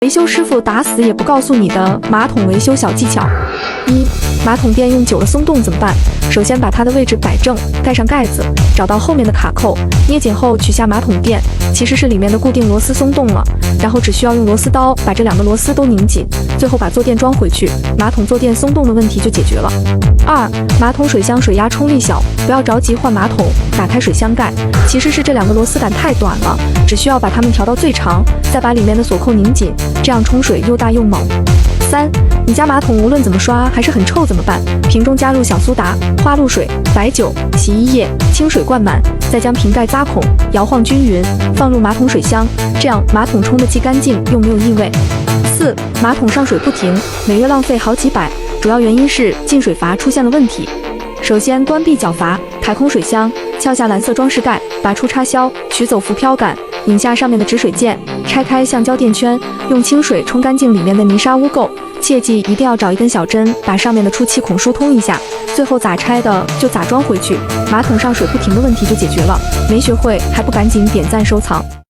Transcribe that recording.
维修师傅打死也不告诉你的马桶维修小技巧。1. 马桶垫用久了松动怎么办？首先把它的位置摆正，盖上盖子，找到后面的卡扣，捏紧后取下马桶垫，其实是里面的固定螺丝松动了，然后只需要用螺丝刀把这2个螺丝都拧紧，最后把坐垫装回去，马桶坐垫松动的问题就解决了。2. 马桶水箱水压冲力小，不要着急换马桶，打开水箱盖，其实是这2个螺丝杆太短了，只需要把它们调到最长，再把里面的锁扣拧紧，这样冲水又大又猛。3. 你家马桶无论怎么刷还是很臭怎么办？瓶中加入小苏打、花露水、白酒、洗衣液，清水灌满，再将瓶盖扎孔，摇晃均匀，放入马桶水箱，这样马桶冲得既干净又没有异味。4. 马桶上水不停，每月浪费好几百，主要原因是进水阀出现了问题。首先关闭角阀，开空水箱，撬下蓝色装饰盖，拔出插销，取走浮漂杆，拧下上面的止水键，拆开橡胶垫圈，用清水冲干净里面的泥沙污垢，切记一定要找一根小针把上面的出气孔疏通一下，最后咋拆的就咋装回去，马桶上水不停的问题就解决了。没学会还不赶紧点赞收藏。